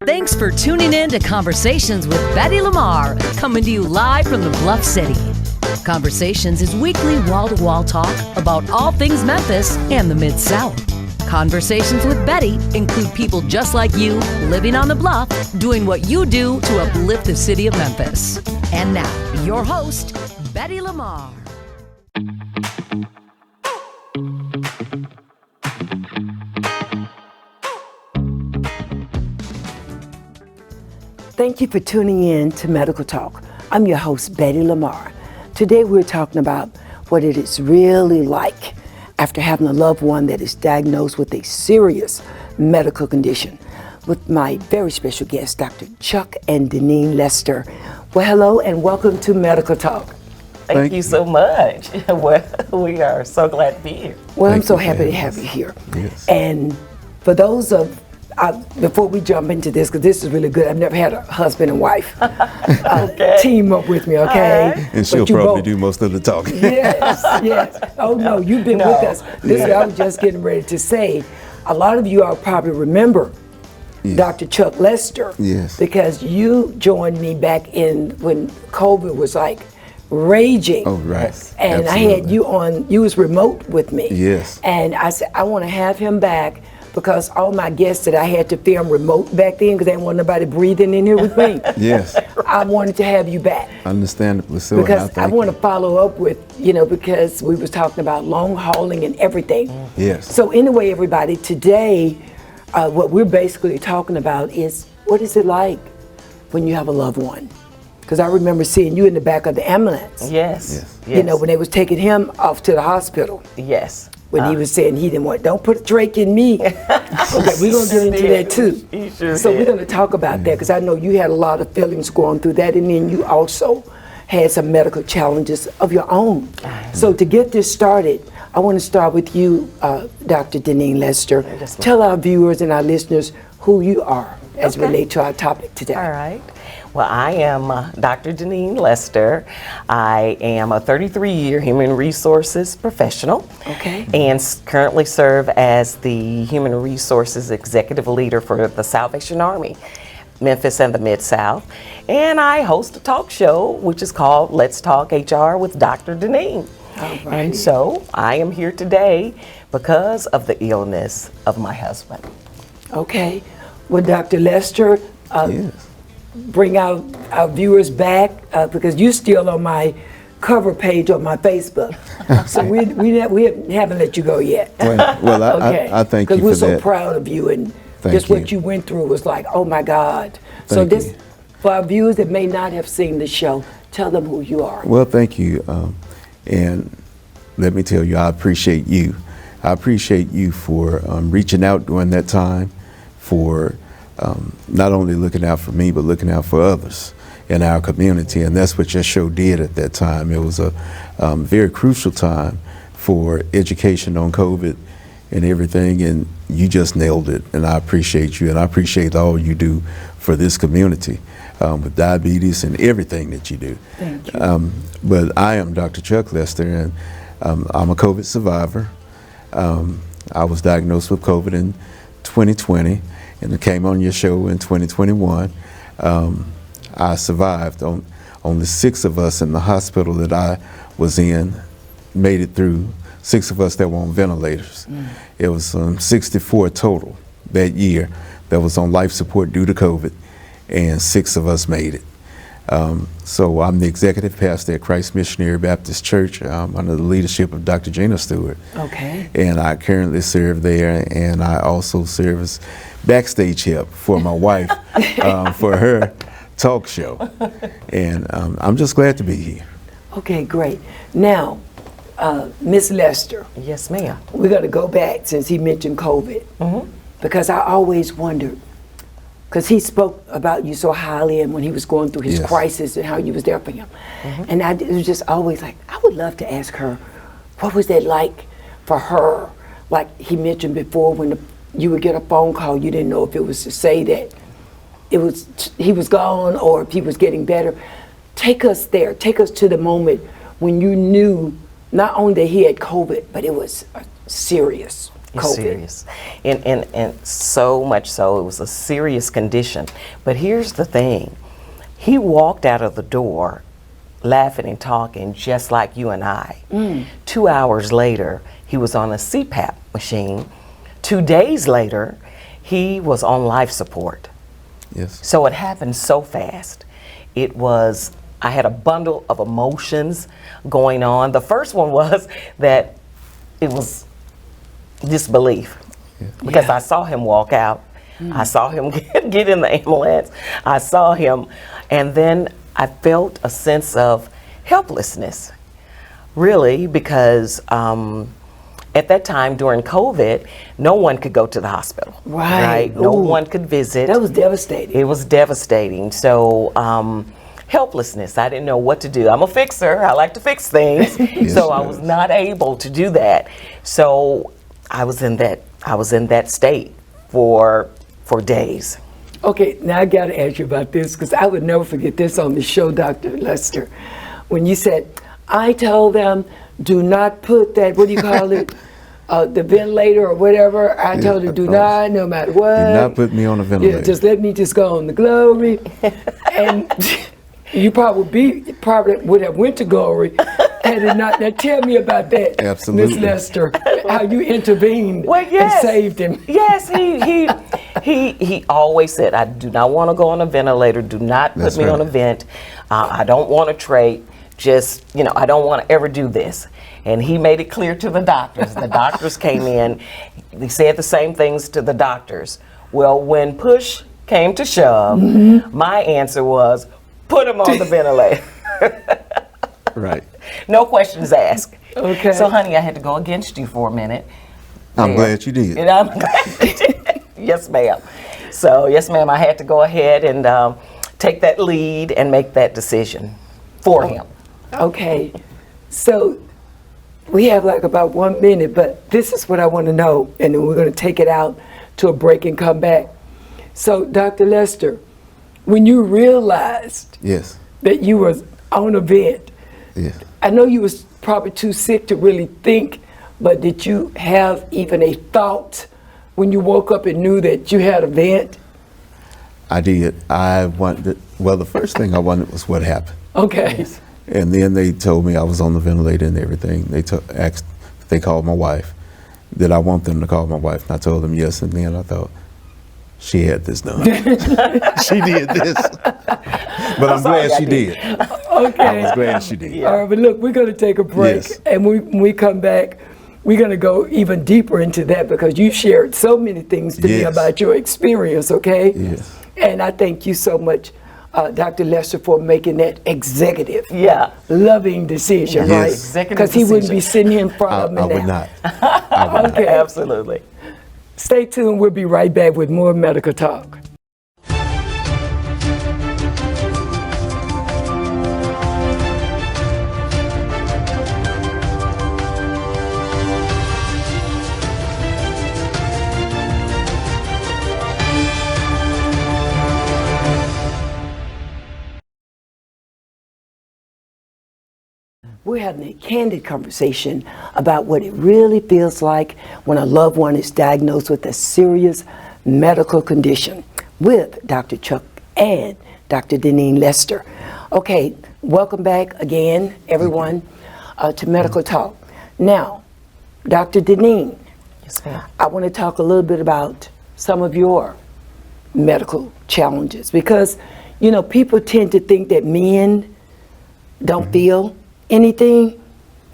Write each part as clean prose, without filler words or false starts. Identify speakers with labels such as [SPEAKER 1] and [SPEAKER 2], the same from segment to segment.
[SPEAKER 1] Thanks for tuning in to Conversations with Betty LaMarr, coming to you live from the Bluff City. Conversations is weekly wall-to-wall talk about all things Memphis and the Mid-South. Conversations with Betty include people just like you, living on the Bluff, doing what you do to uplift the city of Memphis. And now, your host, Betty LaMarr.
[SPEAKER 2] Thank you for tuning in to Medical Talk. I'm your host, Betty LaMarr. Today we're talking about what it is really like after having a loved one that is diagnosed with a serious medical condition with my very special guests, Dr. Chuck and Deneen Lester. Well, hello and welcome to Medical Talk.
[SPEAKER 3] Thank you so much. Well, we are so glad to be here.
[SPEAKER 2] Well, I'm so happy to have you here.
[SPEAKER 4] Yes.
[SPEAKER 2] And for those of before we jump into this, because this is really good, I've never had a husband and wife team up with me, okay?
[SPEAKER 4] Right. And she'll probably do most of the talking.
[SPEAKER 2] Yes, yes. Oh, no, you've been with us. This is what I was just getting ready to say. A lot of you all probably remember Dr. Chuck Lester.
[SPEAKER 4] Yes.
[SPEAKER 2] Because you joined me back in when COVID was like raging.
[SPEAKER 4] Oh, right.
[SPEAKER 2] And
[SPEAKER 4] absolutely.
[SPEAKER 2] I had you on, you was remote with me.
[SPEAKER 4] Yes.
[SPEAKER 2] And I said, I want to have him back because all my guests that I had to film remote back then because they didn't want nobody breathing in here with me.
[SPEAKER 4] Yes.
[SPEAKER 2] I wanted to have you back.
[SPEAKER 4] Understandably so.
[SPEAKER 2] Because I want to follow up with, because we was talking about long hauling and everything.
[SPEAKER 4] Yes.
[SPEAKER 2] So anyway, everybody, today, what we're basically talking about is what is it like when you have a loved one? Because I remember seeing you in the back of the ambulance.
[SPEAKER 3] Yes.
[SPEAKER 2] When they was taking him off to the hospital.
[SPEAKER 3] Yes.
[SPEAKER 2] When he was saying he didn't want, don't put a Drake in me. Okay, we're going to get into that too.
[SPEAKER 3] He sure
[SPEAKER 2] So
[SPEAKER 3] did.
[SPEAKER 2] we're going to talk about that because I know you had a lot of feelings going through that, and then you also had some medical challenges of your own. So to get this started, I want to start with you, Dr. Deneen Lester. Tell our viewers and our listeners who you are as it relates to our topic today.
[SPEAKER 3] All right. Well, I am Dr. Deneen Lester. I am a 33-year human resources professional.
[SPEAKER 2] Okay.
[SPEAKER 3] And currently serve as the human resources executive leader for the Salvation Army, Memphis and the Mid-South. And I host a talk show, which is called Let's Talk HR with Dr. Deneen. And so I am here today because of the illness of my husband.
[SPEAKER 2] Okay. Well, Dr. Lester,
[SPEAKER 4] Yes.
[SPEAKER 2] bring our viewers back because you're still on my cover page on my Facebook. So we haven't let you go yet.
[SPEAKER 4] Well, I thank you
[SPEAKER 2] Because
[SPEAKER 4] for
[SPEAKER 2] we're so
[SPEAKER 4] that.
[SPEAKER 2] proud of you and
[SPEAKER 4] Thank
[SPEAKER 2] just what
[SPEAKER 4] you.
[SPEAKER 2] you went through was like, oh my God. So
[SPEAKER 4] Thank
[SPEAKER 2] this,
[SPEAKER 4] you.
[SPEAKER 2] for our viewers that may not have seen the show, tell them who you are.
[SPEAKER 4] Well, thank you. And let me tell you, I appreciate you. I appreciate you for reaching out during that time, for not only looking out for me, but looking out for others in our community. And that's what your show did at that time. It was a very crucial time for education on COVID and everything, and you just nailed it. And I appreciate you, and I appreciate all you do for this community with diabetes and everything that you do.
[SPEAKER 2] Thank you.
[SPEAKER 4] But I am Dr. Chuck Lester, and I'm a COVID survivor. I was diagnosed with COVID in 2020, and I came on your show in 2021. I survived. On the 6 of us in the hospital that I was in, made it through. 6 of us that were on ventilators. It was 64 total that year that was on life support due to COVID, and 6 of us made it. So I'm the executive pastor at Christ Missionary Baptist Church under the leadership of Dr. Gina Stewart.
[SPEAKER 2] Okay.
[SPEAKER 4] And I currently serve there, and I also serve as backstage help for my wife for her talk show. And I'm just glad to be here.
[SPEAKER 2] Okay, great. Now, Miss Lester,
[SPEAKER 3] Yes, ma'am.
[SPEAKER 2] we're going to go back since he mentioned COVID. Because I always wondered, because he spoke about you so highly and when he was going through his
[SPEAKER 4] Yes.
[SPEAKER 2] crisis and how you was there for him. And it was just always like, I would love to ask her, what was that like for her? Like he mentioned before, when you would get a phone call, you didn't know if it was to say that he was gone or if he was getting better. Take us there. Take us to the moment when you knew not only that he had COVID, but it was serious. COVID.
[SPEAKER 3] Serious. And so much so, it was a serious condition. But here's the thing. He walked out of the door laughing and talking just like you and I. 2 hours later, he was on a CPAP machine. 2 days later, he was on life support.
[SPEAKER 4] Yes.
[SPEAKER 3] So it happened so fast. I had a bundle of emotions going on. The first one was that it was disbelief, because I saw him walk out. I saw him get in the ambulance. I saw him, and then I felt a sense of helplessness, really, because at that time during COVID, no one could go to the hospital.
[SPEAKER 2] Right.
[SPEAKER 3] No
[SPEAKER 2] Ooh.
[SPEAKER 3] one could visit.
[SPEAKER 2] That was devastating.
[SPEAKER 3] It was devastating. So helplessness. I didn't know what to do. I'm a fixer. I like to fix things. So I was not able to do that. So I was in that state for days.
[SPEAKER 2] Okay, now I got to ask you about this, because I would never forget this on the show, Dr. Lester, when you said, I told them, do not put that, what do you call it, the ventilator or whatever. I told her, do not, no matter what.
[SPEAKER 4] Do not put me on a ventilator.
[SPEAKER 2] Yeah, just let me just go on the Glory. And you probably would have went to Glory had it not. Now tell me about that,
[SPEAKER 4] Absolutely.
[SPEAKER 2] Miss Lester, how you intervened
[SPEAKER 3] Yes.
[SPEAKER 2] and saved him.
[SPEAKER 3] Yes, he always said, I do not want to go on a ventilator. Do not put
[SPEAKER 4] That's
[SPEAKER 3] me on a
[SPEAKER 4] right.
[SPEAKER 3] vent. I don't want to trach. Just, I don't want to ever do this. And he made it clear to the doctors. The doctors came in. They said the same things to the doctors. Well, when push came to shove, my answer was, put him on the ventilator.
[SPEAKER 4] Right.
[SPEAKER 3] No questions asked.
[SPEAKER 2] Okay.
[SPEAKER 3] So, honey, I had to go against you for a minute.
[SPEAKER 4] I'm
[SPEAKER 3] there.
[SPEAKER 4] glad you did.
[SPEAKER 3] And I'm glad you did. Yes, ma'am. So, yes, ma'am, I had to go ahead and take that lead and make that decision for him.
[SPEAKER 2] Okay, so we have like about 1 minute, but this is what I want to know, and then we're going to take it out to a break and come back. So, Dr. Lester, when you realized
[SPEAKER 4] Yes.
[SPEAKER 2] that you was on a vent,
[SPEAKER 4] Yes.
[SPEAKER 2] I know you was probably too sick to really think, but did you have even a thought when you woke up and knew that you had a vent?
[SPEAKER 4] I did. The first thing I wondered was what happened.
[SPEAKER 2] Okay.
[SPEAKER 4] And then they told me I was on the ventilator and everything. They called my wife. Did I want them to call my wife? And I told them yes, and then I thought, she had this done. She did this. But I'm glad she did.
[SPEAKER 2] Okay.
[SPEAKER 4] I was glad she did.
[SPEAKER 2] All right, but look, we're going to take a break,
[SPEAKER 4] Yes.
[SPEAKER 2] and when we come back, we're going to go even deeper into that, because you shared so many things to me
[SPEAKER 4] Yes.
[SPEAKER 2] about your experience, okay?
[SPEAKER 4] Yes.
[SPEAKER 2] And I thank you so much, Dr. Lester, for making that executive,
[SPEAKER 3] Yeah.
[SPEAKER 2] loving decision,
[SPEAKER 4] Yes.
[SPEAKER 2] right?
[SPEAKER 3] Executive
[SPEAKER 2] Because he wouldn't be
[SPEAKER 3] decision.
[SPEAKER 2] sitting here in front
[SPEAKER 4] I
[SPEAKER 2] of me
[SPEAKER 4] would
[SPEAKER 2] now.
[SPEAKER 4] not.
[SPEAKER 2] Okay.
[SPEAKER 3] Absolutely.
[SPEAKER 2] Stay tuned. We'll be right back with more medical talk. We're having a candid conversation about what it really feels like when a loved one is diagnosed with a serious medical condition with Dr. Chuck and Dr. Deneen Lester. Okay, welcome back again, everyone, to Medical Talk. Now, Dr. Deneen,
[SPEAKER 3] Yes, ma'am.
[SPEAKER 2] I want to talk a little bit about some of your medical challenges, because, people tend to think that men don't feel anything,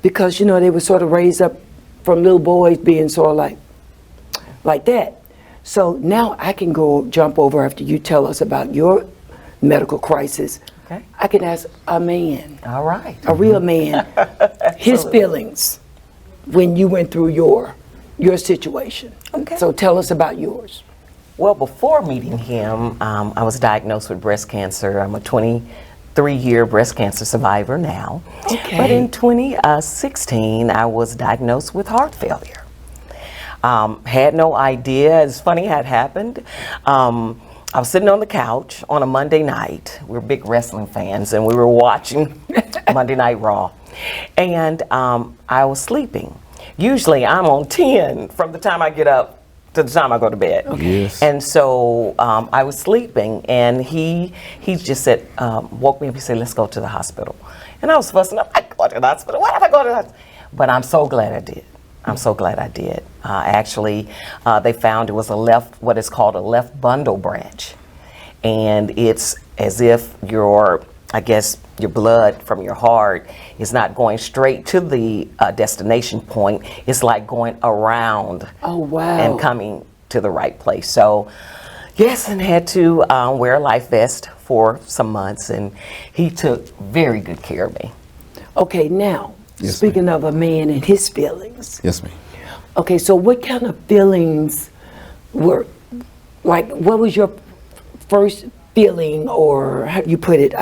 [SPEAKER 2] because they were sort of raised up from little boys being sort of like that. So now I can jump over after you tell us about your medical crisis.
[SPEAKER 3] Okay.
[SPEAKER 2] I can ask a man,
[SPEAKER 3] All right.
[SPEAKER 2] a real man, his feelings when you went through your situation.
[SPEAKER 3] Okay.
[SPEAKER 2] So tell us about yours.
[SPEAKER 3] Well, before meeting him, I was diagnosed with breast cancer. I'm a 23-year breast cancer survivor now.
[SPEAKER 2] Okay.
[SPEAKER 3] But in 2016, I was diagnosed with heart failure. Had no idea. It's funny how it happened. I was sitting on the couch on a Monday night. We're big wrestling fans, and we were watching Monday Night Raw. And I was sleeping. Usually I'm on 10 from the time I get up to the time I go to bed.
[SPEAKER 4] Yes.
[SPEAKER 3] And so I was sleeping, and he just said, woke me up. He said, let's go to the hospital. And I was fussing up, I go to the hospital. Why did I go to the hospital? But I'm so glad I did. I'm so glad I did. Actually, they found it was what is called a left bundle branch. And it's as if your blood from your heart is not going straight to the destination point. It's like going around.
[SPEAKER 2] Oh, wow.
[SPEAKER 3] And coming to the right place. So, yes, and had to wear a life vest for some months, and he took very good care of me.
[SPEAKER 2] Okay, now,
[SPEAKER 4] Yes,
[SPEAKER 2] speaking of a man and his feelings.
[SPEAKER 4] Yes, ma'am.
[SPEAKER 2] Okay, so what kind of feelings were, like, what was your first feeling, or how do you put it,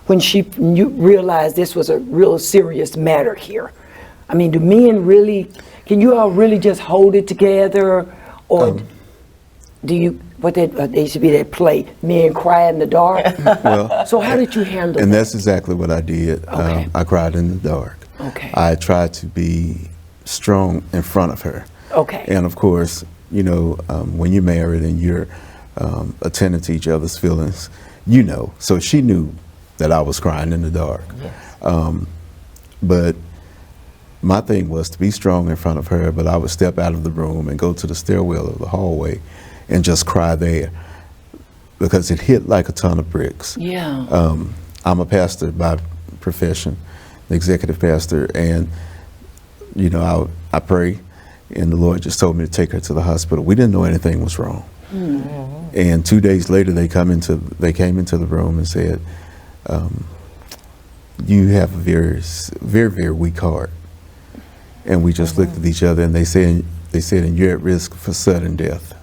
[SPEAKER 2] when you realized this was a real serious matter here? I mean, do men really, can you all really just hold it together, or do you, they should be that play, men cry in the dark?
[SPEAKER 4] Well,
[SPEAKER 2] So how did you handle
[SPEAKER 4] and
[SPEAKER 2] that?
[SPEAKER 4] that's exactly what I did.
[SPEAKER 2] Okay.
[SPEAKER 4] I cried in the dark.
[SPEAKER 2] Okay.
[SPEAKER 4] I tried to be strong in front of her.
[SPEAKER 2] Okay.
[SPEAKER 4] And of course, you know, when you're married and you're attentive to each other's feelings, you know. So she knew that I was crying in the dark.
[SPEAKER 3] Yes.
[SPEAKER 4] But my thing was to be strong in front of her, but I would step out of the room and go to the stairwell of the hallway and just cry there, because it hit like a ton of bricks.
[SPEAKER 2] Yeah.
[SPEAKER 4] I'm a pastor by profession, the executive pastor, and you know, I pray, and the Lord just told me to take her to the hospital. We didn't know anything was wrong. And 2 days later, they came into the room and said, "You have a very, very, very weak heart." And we just looked at each other, and they said, "And you're at risk for sudden death."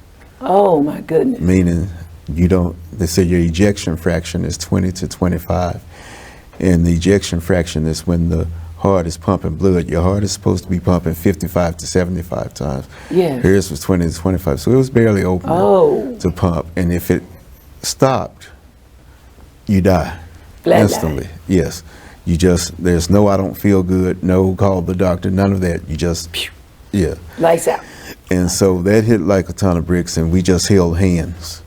[SPEAKER 2] Oh my goodness.
[SPEAKER 4] Meaning, they said your ejection fraction is 20 to 25. And the ejection fraction is when the heart is pumping blood. Your heart is supposed to be pumping 55 to 75 times.
[SPEAKER 2] Yes.
[SPEAKER 4] Hers was 20 to 25. So it was barely open to pump. And if it stopped, you die
[SPEAKER 2] Flat
[SPEAKER 4] instantly. Yes. There's no, I don't feel good, no, call the doctor, none of that. You just, yeah.
[SPEAKER 2] Lights out.
[SPEAKER 4] And so that hit like a ton of bricks, and we just held hands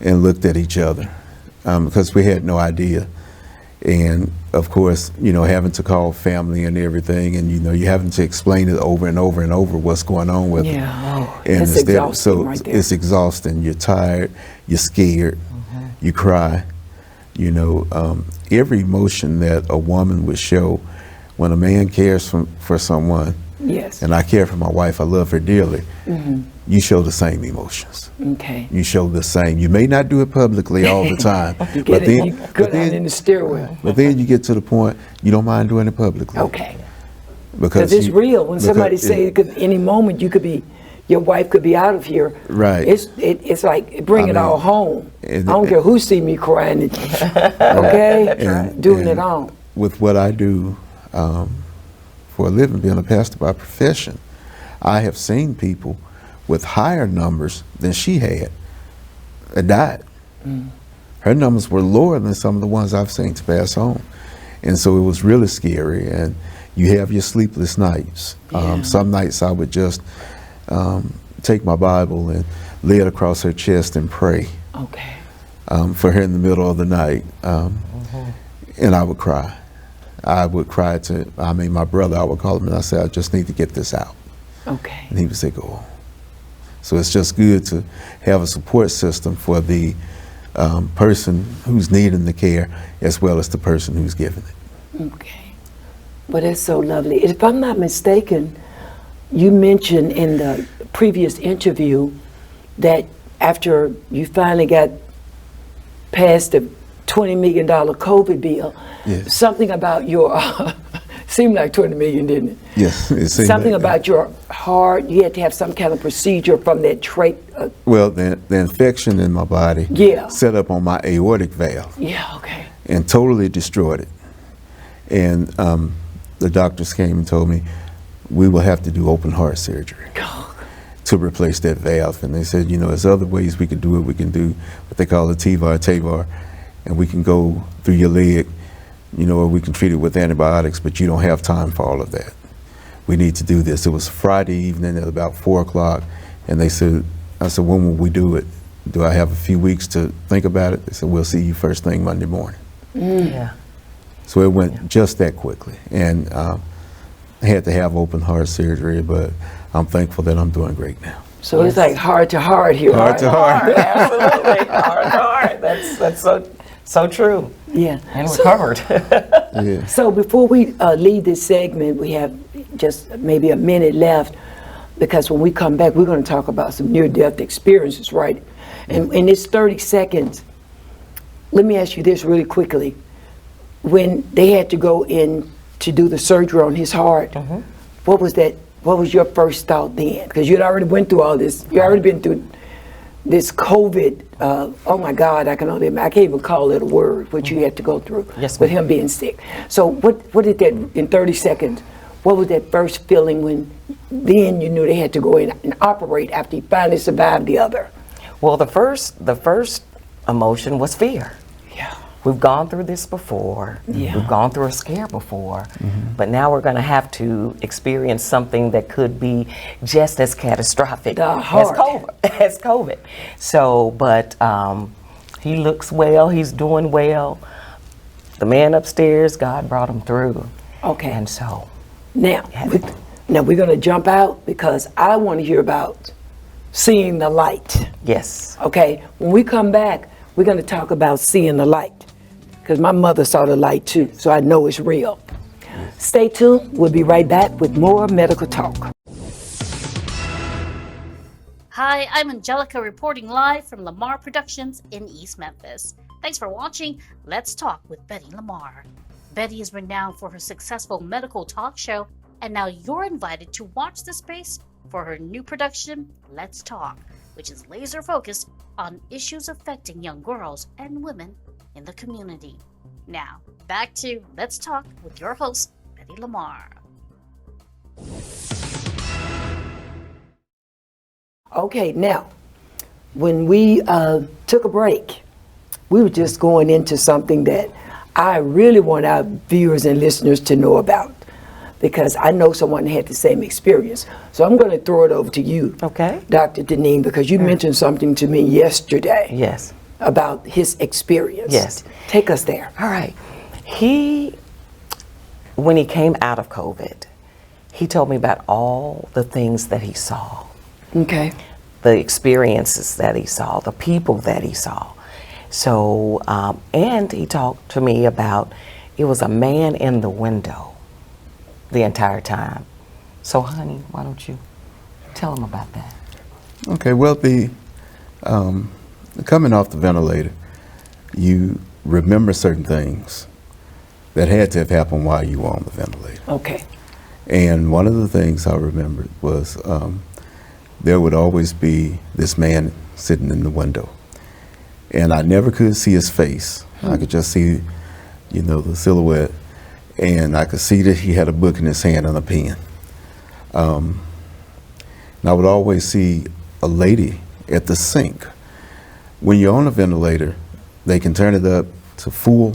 [SPEAKER 4] and looked at each other because we had no idea. And of course, you know, having to call family and everything, and you know, you having to explain it over and over and over what's going on with them.
[SPEAKER 2] Yeah.
[SPEAKER 4] And
[SPEAKER 2] That's exhausting right there.
[SPEAKER 4] It's exhausting. You're tired, you're scared, you cry. You know, every emotion that a woman would show when a man cares for someone,
[SPEAKER 2] Yes.
[SPEAKER 4] and I care for my wife, I love her dearly, you show the same emotions.
[SPEAKER 2] Okay.
[SPEAKER 4] You show the same. You may not do it publicly all the time,
[SPEAKER 2] You get it, you go down in
[SPEAKER 4] then,
[SPEAKER 2] the stairwell.
[SPEAKER 4] but then you get to the point you don't mind doing it publicly.
[SPEAKER 2] Okay.
[SPEAKER 4] Because
[SPEAKER 2] Because it's
[SPEAKER 4] you-
[SPEAKER 2] real. When somebody
[SPEAKER 4] because
[SPEAKER 2] say any moment your wife could be out of here.
[SPEAKER 4] Right.
[SPEAKER 2] It's like bring it all home. I
[SPEAKER 4] and-
[SPEAKER 2] don't care who see me crying. Okay. Doing it
[SPEAKER 4] and
[SPEAKER 2] all.
[SPEAKER 4] with what I do for a living, being a pastor by profession, I have seen people with higher numbers than she had that died. Her numbers were lower than some of the ones I've seen to pass on. And so it was really scary. And you have your sleepless nights.
[SPEAKER 2] Yeah.
[SPEAKER 4] Some nights I would just take my Bible and lay it across her chest and pray
[SPEAKER 2] Okay.
[SPEAKER 4] for her in the middle of the night. And I would cry. I would cry my brother, I would call him and I said, I just need to get this out.
[SPEAKER 2] Okay.
[SPEAKER 4] And he would say, go. So it's just good to have a support system for the person who's needing the care as well as the person who's giving it.
[SPEAKER 2] Okay. Well, that's so lovely. If I'm not mistaken, you mentioned in the previous interview that after you finally got past the $20 million COVID bill,
[SPEAKER 4] Yes.
[SPEAKER 2] something about your, seemed like 20 million, didn't it?
[SPEAKER 4] Yes. It seemed
[SPEAKER 2] Something
[SPEAKER 4] like
[SPEAKER 2] about your heart, you had to have some kind of procedure from that trait.
[SPEAKER 4] well, the infection in my body
[SPEAKER 2] Yeah.
[SPEAKER 4] set up on my aortic valve
[SPEAKER 2] Yeah, okay.
[SPEAKER 4] and totally destroyed it. And the doctors came and told me, we will have to do open heart surgery to replace that valve. And they said, you know, there's other ways we could do it. We can do what they call a TAVR, and we can go through your leg, you know, or we can treat it with antibiotics, but you don't have time for all of that. we need to do this. It was Friday evening at about 4 o'clock, and I said, when will we do it? Do I have a few weeks to think about it? They said, we'll see you first thing Monday morning.
[SPEAKER 3] Yeah.
[SPEAKER 4] So it went just that quickly. And I had to have open heart surgery, but I'm thankful that I'm doing great now.
[SPEAKER 2] So it's like heart to heart here.
[SPEAKER 4] Heart to heart.
[SPEAKER 3] Absolutely. Heart to heart. That's so true.
[SPEAKER 2] Yeah.
[SPEAKER 3] And recovered.
[SPEAKER 4] Yeah.
[SPEAKER 2] So before we leave this segment, we have just maybe a minute left, because when we come back, we're going to talk about some near-death experiences, right? And in this 30 seconds, let me ask you this really quickly. When they had to go in to do the surgery on his heart, what was that? What was your first thought then? Because you'd already went through all this. You already been through this COVID. Oh my God, I can't even call it a word. What you had to go through with him being sick. So what did that in 30 seconds? What was that first feeling when then you knew they had to go in and operate after you finally survived the other?
[SPEAKER 3] Well, the first emotion was fear.
[SPEAKER 2] Yeah.
[SPEAKER 3] We've gone through this before.
[SPEAKER 2] Yeah.
[SPEAKER 3] We've gone through a scare before. But now we're going to have to experience something that could be just as catastrophic as COVID. So, but he looks well. He's doing well. The man upstairs, God brought him through.
[SPEAKER 2] Okay.
[SPEAKER 3] And so.
[SPEAKER 2] Now we're going to jump out because I want to hear about seeing the light.
[SPEAKER 3] Yes.
[SPEAKER 2] Okay. When we come back, we're going to talk about seeing the light, because my mother saw the light too, so I know it's real. Stay tuned. We'll be right back with more Medical Talk.
[SPEAKER 5] Hi, I'm Angelica reporting live from LaMarr Productions in East Memphis. Thanks for watching Let's Talk with Betty LaMarr. Betty is renowned for her successful medical talk show, and now you're invited to watch the space for her new production, Let's Talk, which is laser focused on issues affecting young girls and women in the community. Now, back to Let's Talk with your host, Betty LaMarr.
[SPEAKER 2] Okay, now, when we took a break, we were just going into something that I really want our viewers and listeners to know about, because I know someone had the same experience. So I'm going to throw it over to you,
[SPEAKER 3] Okay.
[SPEAKER 2] Dr. Deneen, because you mentioned something to me yesterday
[SPEAKER 3] Yes.
[SPEAKER 2] about his experience.
[SPEAKER 3] Yes.
[SPEAKER 2] Take us there.
[SPEAKER 3] All right. When he came out of COVID, he told me about all the things that he saw,
[SPEAKER 2] Okay.
[SPEAKER 3] the experiences that he saw, the people that he saw. So, and he talked to me about, it was a man in the window the entire time. So, honey, why don't you tell him about that?
[SPEAKER 4] Okay, well, the coming off the ventilator, you remember certain things that had to have happened while you were on the ventilator.
[SPEAKER 2] Okay.
[SPEAKER 4] And one of the things I remembered was there would always be this man sitting in the window. And I never could see his face. I could just see, the silhouette. And I could see that he had a book in his hand and a pen. And I would always see a lady at the sink. When you're on a ventilator, they can turn it up to full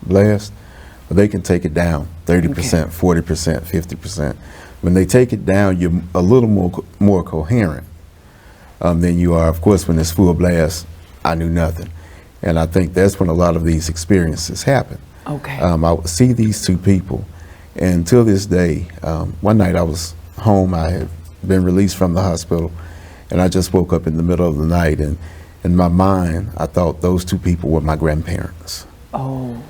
[SPEAKER 4] blast, or they can take it down 30%, 40%, 50%. When they take it down, you're a little more coherent than you are. Of course, when it's full blast, I knew nothing. And I think that's when a lot of these experiences happen.
[SPEAKER 2] Okay.
[SPEAKER 4] I would see these two people, and till this day, one night I was home. I had been released from the hospital, and I just woke up in the middle of the night, and in my mind, I thought those two people were my grandparents.
[SPEAKER 2] Oh.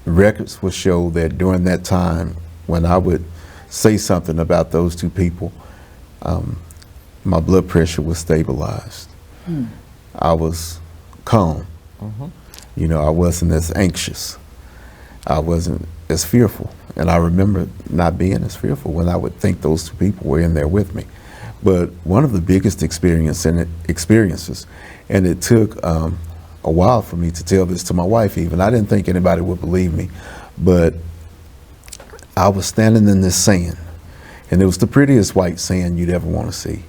[SPEAKER 4] Records would show that during that time, when I would say something about those two people, my blood pressure was stabilized. I was calm. I wasn't as anxious. I wasn't as fearful. And I remember not being as fearful when I would think those two people were in there with me. But one of the biggest experiences, and it took a while for me to tell this to my wife even. I didn't think anybody would believe me, but I was standing in this sand, and it was the prettiest white sand you'd ever want to see.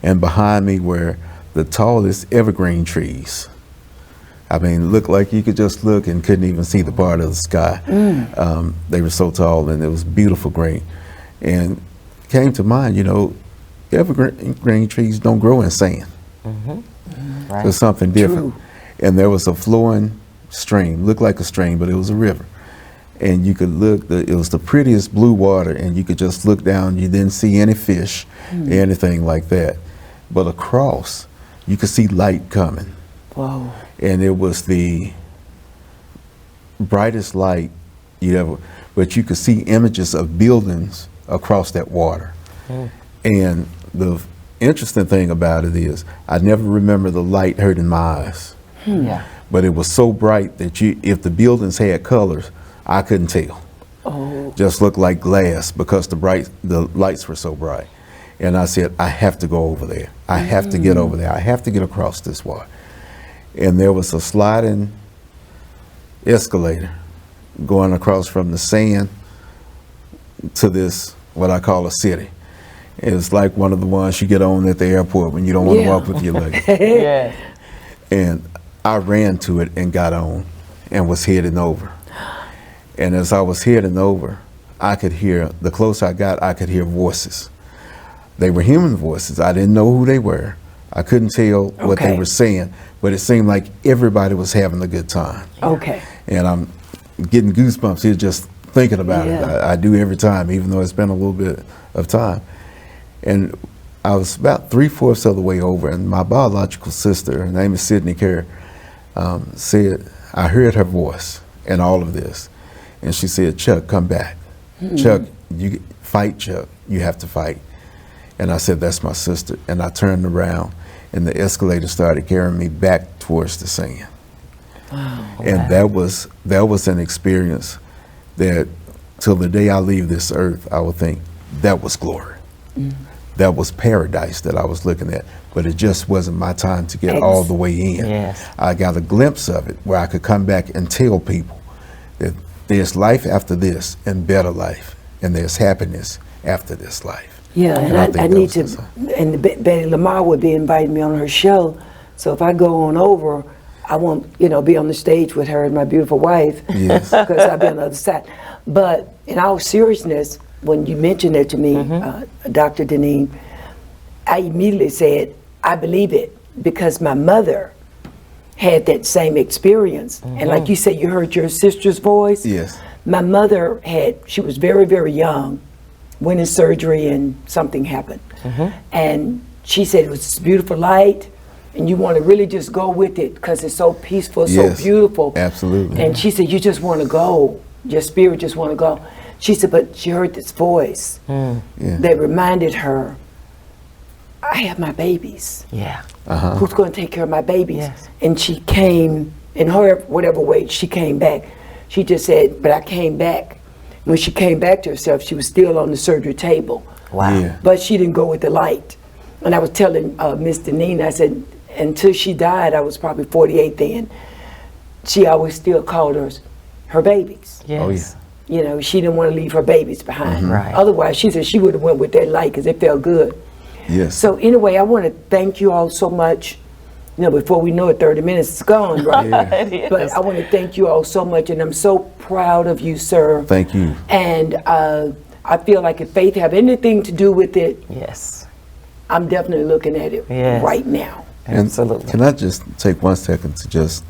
[SPEAKER 4] And behind me were the tallest evergreen trees I mean, it looked like you could just look and couldn't even see the part of the sky. They were so tall, and it was beautiful green. And it came to mind, you know, evergreen trees don't grow in sand.
[SPEAKER 3] Right.
[SPEAKER 4] It was something different.
[SPEAKER 2] True.
[SPEAKER 4] And there was a flowing stream, looked like a stream, but it was a river. And you could look, it was the prettiest blue water, and you could just look down, you didn't see any fish, anything like that. But across, you could see light coming.
[SPEAKER 2] Whoa.
[SPEAKER 4] And it was the brightest light you'd ever, but you could see images of buildings across that water. And the interesting thing about it is, I never remember the light hurting my eyes.
[SPEAKER 3] Yeah.
[SPEAKER 4] But it was so bright that if the buildings had colors, I couldn't tell. Just looked like glass because the lights were so bright. And I said, I have to go over there. I have to get over there. I have to get across this water. And there was a sliding escalator going across from the sand to this, what I call a city. It's like one of the ones you get on at the airport when you don't want to walk with your luggage.
[SPEAKER 3] Yes.
[SPEAKER 4] And I ran to it and got on and was heading over. And as I was heading over, I could hear, the closer I got, I could hear voices. They were human voices. I didn't know who they were. I couldn't tell what they were saying, but it seemed like everybody was having a good time.
[SPEAKER 2] Okay.
[SPEAKER 4] And I'm getting goosebumps here just thinking about it. I do every time, even though it's been a little bit of time. And I was about 3/4 of the way over, and my biological sister, her name is Sydney Kerr, said, I heard her voice in all of this. And she said, Chuck, come back. Chuck, you fight, Chuck. You have to fight. And I said, that's my sister. And I turned around, and the escalator started carrying me back towards the sand. And that was an experience that, till the day I leave this earth, I would think, that was glory. That was paradise that I was looking at. But it just wasn't my time to get all the way in.
[SPEAKER 3] Yes.
[SPEAKER 4] I got a glimpse of it where I could come back and tell people that there's life after this, and better life, and there's happiness after this life.
[SPEAKER 2] Yeah, and I need to, and Betty LaMarr would be inviting me on her show, so if I go on over, I won't, you know, be on the stage with her and my beautiful wife,
[SPEAKER 4] Yes.
[SPEAKER 2] because I'll be on the other side. But in all seriousness, when you mentioned it to me, Dr. Deneen, I immediately said, I believe it, because my mother had that same experience. And like you said, you heard your sister's voice.
[SPEAKER 4] Yes.
[SPEAKER 2] My mother she was very, very young, went in surgery and something happened. And she said it was this beautiful light, and you want to really just go with it because it's so peaceful,
[SPEAKER 4] Yes,
[SPEAKER 2] so beautiful.
[SPEAKER 4] absolutely.
[SPEAKER 2] And she said, you just want to go. Your spirit just want to go. She said, but she heard this voice that reminded her, I have my babies.
[SPEAKER 3] Yeah.
[SPEAKER 2] Who's going to take care of my babies?
[SPEAKER 3] Yes.
[SPEAKER 2] And she came, in her whatever way she came back. She just said, but I came back. When she came back to herself, she was still on the surgery table.
[SPEAKER 3] Wow.
[SPEAKER 4] Yeah.
[SPEAKER 2] But she didn't go with the light. And I was telling Miss Deneen, I said, until she died, I was probably 48 then, she always still called her babies.
[SPEAKER 3] Yes.
[SPEAKER 4] Oh, yeah.
[SPEAKER 2] You know, she didn't want to leave her babies behind.
[SPEAKER 3] Right.
[SPEAKER 2] Otherwise, she said she would have went with that light because it felt good.
[SPEAKER 4] Yes.
[SPEAKER 2] So anyway, I want to thank you all so much. You know, before we know it, 30 minutes is gone, right?
[SPEAKER 3] It
[SPEAKER 2] But
[SPEAKER 3] is.
[SPEAKER 2] I want to thank you all so much, and I'm so proud of you, sir.
[SPEAKER 4] Thank you.
[SPEAKER 2] And I feel like if faith have anything to do with it,
[SPEAKER 3] Yes.
[SPEAKER 2] I'm definitely looking at it
[SPEAKER 3] Yes.
[SPEAKER 2] right now.
[SPEAKER 4] And
[SPEAKER 3] Absolutely.
[SPEAKER 4] can I just take 1 second to just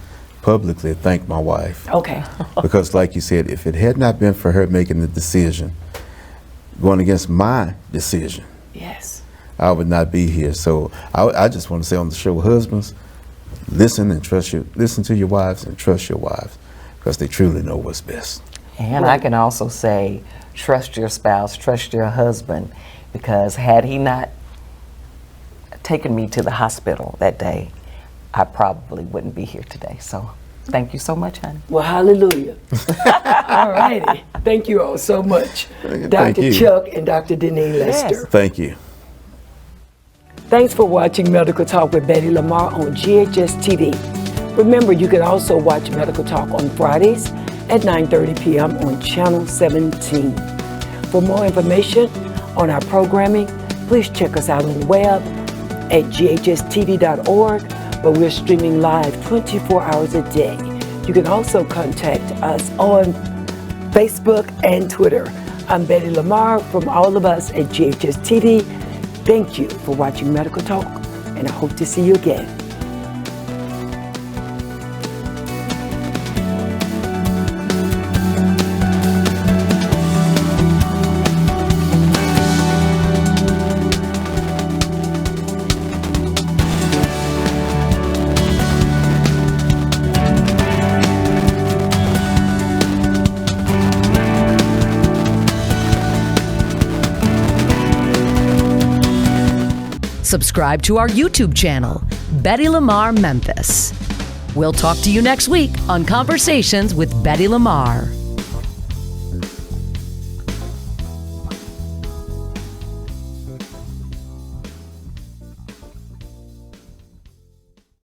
[SPEAKER 4] publicly thank my wife?
[SPEAKER 2] Okay.
[SPEAKER 4] Because like you said, if it had not been for her making the decision, going against my decision,
[SPEAKER 2] Yes.
[SPEAKER 4] I would not be here. So I just want to say on the show, husbands, listen to your wives and trust your wives, because they truly know what's best.
[SPEAKER 3] And I can also say, trust your spouse, trust your husband, because had he not taken me to the hospital that day, I probably wouldn't be here today. So thank you so much, honey.
[SPEAKER 2] Well, hallelujah. All righty. Thank you all so much.
[SPEAKER 4] Thank
[SPEAKER 2] Dr.
[SPEAKER 4] you.
[SPEAKER 2] Chuck and Dr. Deneen Lester.
[SPEAKER 4] Thank you.
[SPEAKER 2] Thanks for watching Medical Talk with Betty LaMarr on GHS TV. Remember, you can also watch Medical Talk on Fridays at 9:30 p.m. on Channel 17. For more information on our programming, please check us out on the web at ghstv.org but we're streaming live 24 hours a day. You can also contact us on Facebook and Twitter. I'm Betty LaMarr from all of us at GHS TV. Thank you for watching Medical Talk, and I hope to see you again.
[SPEAKER 1] Subscribe to our YouTube channel, Betty LaMarr Memphis. We'll talk to you next week on Conversations with Betty LaMarr.